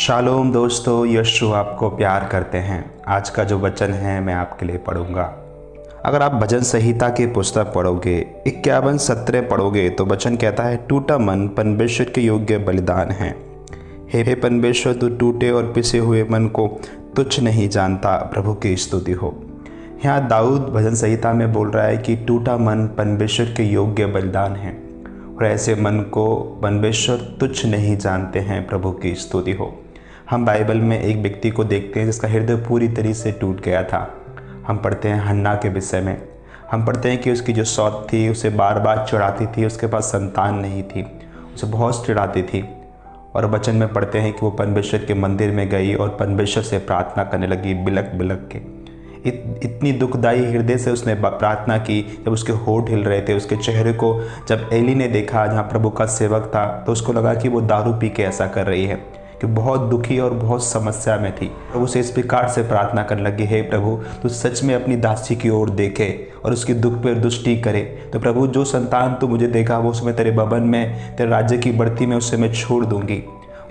Shalom दोस्तों, यीशु आपको प्यार करते हैं। आज का जो वचन है मैं आपके लिए पढ़ूंगा। अगर आप भजन संहिता की पुस्तक पढ़ोगे 51-17 पढ़ोगे तो वचन कहता है, टूटा मन परमेश्वर के योग्य बलिदान है। हे परमेश्वर, तू टूटे और पिसे हुए मन को तुच्छ नहीं जानता, प्रभु की स्तुति हो। यहाँ दाऊद भजन संहिता में बोल रहा है कि टूटा मन परमेश्वर के योग्य बलिदान है और ऐसे मन को परमेश्वर तुच्छ नहीं जानते हैं, प्रभु की स्तुति हो। हम बाइबल में एक व्यक्ति को देखते हैं जिसका हृदय पूरी तरह से टूट गया था। हम पढ़ते हैं हन्ना के विषय में। हम पढ़ते हैं कि उसकी जो सौत थी उसे बार बार चिढ़ाती थी, उसके पास संतान नहीं थी, उसे बहुत चिढ़ाती थी। और वचन में पढ़ते हैं कि वो परमेश्वर के मंदिर में गई और परमेश्वर से प्रार्थना करने लगी, बिलक बिलक के। इतनी दुखदाई हृदय से उसने प्रार्थना की। जब उसके होंठ हिल रहे थे, उसके चेहरे को जब एली ने देखा जहाँ प्रभु का सेवक था, तो उसको लगा कि वो दारू पी के ऐसा कर रही है, कि बहुत दुखी और बहुत समस्या में थी। प्रभु से इस प्रकार से प्रार्थना करने लगी, हे प्रभु, तू सच में अपनी दासी की ओर देखे और उसकी दुख पर दृष्टि करे। तो प्रभु, जो संतान तू मुझे देखा वो उसमें तेरे भवन में, तेरे राज्य की बढ़ती में उससे मैं छोड़ दूंगी।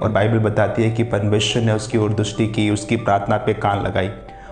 और बाइबल बताती है कि परमेश्वर ने उसकी ओर दृष्टि की, उसकी प्रार्थना पे कान लगाई।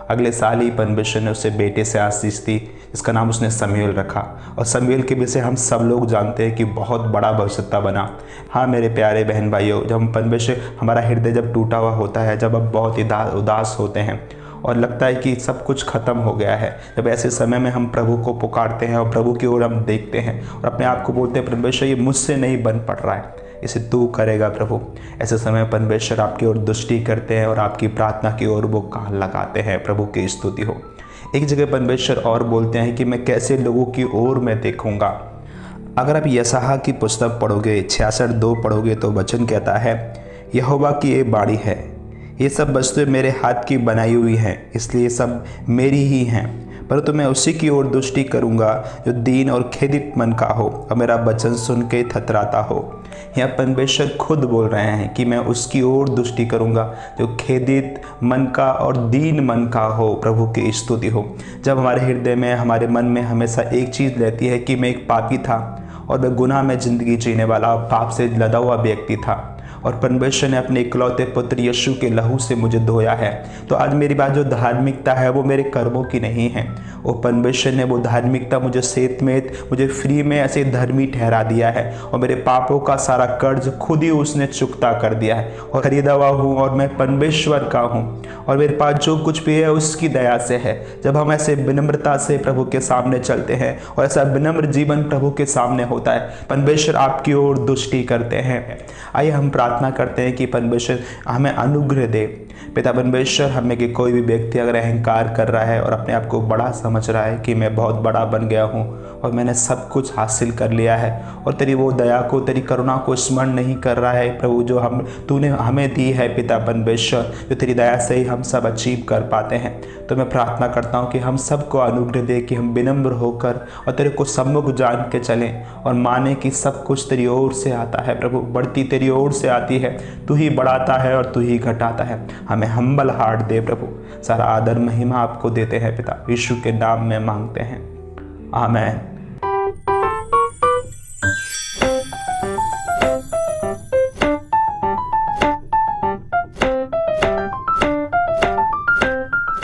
अगले साल ही परमेश्वर ने उसे बेटे से आशीष दी, जिसका नाम उसने शमूएल रखा। और शमूएल के विषय हम सब लोग जानते हैं कि बहुत बड़ा भविष्यद्वक्ता बना। हाँ मेरे प्यारे बहन भाइयों, जब हम परमेश्वर, हमारा हृदय जब टूटा हुआ होता है, जब हम बहुत ही उदास होते हैं और लगता है कि सब कुछ खत्म हो गया है, जब ऐसे समय में हम प्रभु को पुकारते हैं और प्रभु की ओर हम देखते हैं और अपने आप को बोलते हैं, परमेश्वर ये मुझसे नहीं बन पड़ रहा है, इसे तू करेगा प्रभु। ऐसे समय परमेश्वर आपकी ओर दृष्टि करते हैं और आपकी प्रार्थना की ओर वो कान लगाते हैं। प्रभु की स्तुति हो। एक जगह परमेश्वर और बोलते हैं कि मैं कैसे लोगों की ओर मैं देखूंगा। अगर आप यशायाह की पुस्तक पढ़ोगे 66:2 पढ़ोगे तो वचन कहता है, यहोवा की ये बाणी है, ये सब वस्तुएं मेरे हाथ की बनाई हुई हैं, इसलिए सब मेरी ही हैं, परंतु मैं उसी की ओर दृष्टि करूंगा जो दीन और खेदित मन का हो और मेरा वचन सुन के थतराता हो। यहाँ परमेश्वर खुद बोल रहे हैं कि मैं उसकी ओर दृष्टि करूंगा जो खेदित मन का और दीन मन का हो। प्रभु की स्तुति हो। जब हमारे हृदय में, हमारे मन में हमेशा एक चीज़ रहती है कि मैं एक पापी था और मैं गुनाह में ज़िंदगी जीने वाला, पाप से लदा हुआ व्यक्ति था और परमेश्वर ने अपने इकलौते पुत्र यीशु के लहू से मुझे धोया है, तो आज मेरी बात जो धार्मिकता है वो मेरे कर्मों की नहीं है। वो परमेश्वर ने वो धार्मिकता मुझे सेतमेत, मुझे फ्री में ऐसे धर्मी ठहरा दिया है और मेरे पापों का सारा कर्ज खुद ही उसने चुकता कर दिया है और खरीदा हुआ हूँ और मैं परमेश्वर का हूँ और मेरे पास जो कुछ भी है उसकी दया से है। जब हम ऐसे विनम्रता से प्रभु के सामने चलते हैं और ऐसा विनम्र जीवन प्रभु के सामने होता है, परमेश्वर आपकी ओर दृष्टि करते हैं। आइए हम प्रार्थना करते हैं कि परमेश्वर हमें अनुग्रह दे। पिता परमेश्वर, हमें कि कोई भी व्यक्ति अगर अहंकार कर रहा है और अपने आप को बड़ा समझ रहा है कि मैं बहुत बड़ा बन गया हूँ और मैंने सब कुछ हासिल कर लिया है और तेरी वो दया को, तेरी करुणा को स्मरण नहीं कर रहा है प्रभु, जो तूने हमें दी है पिता परमेश्वर, जो तेरी दया से ही हम सब अचीव कर पाते हैं। तो मैं प्रार्थना करता हूँ कि हम सबको अनुग्रह दे कि हम विनम्र होकर और तेरे को सम्मुख जान के चलें और माने कि सब कुछ तेरी ओर से आता है प्रभु, बढ़ती तेरी ओर से आती है, तू ही बढ़ाता है और तू ही घटाता है। हमें हम्बल हार्ट दे प्रभु। सारा आदर महिमा आपको देते हैं पिता, यीशु के नाम में मांगते हैं, आमीन।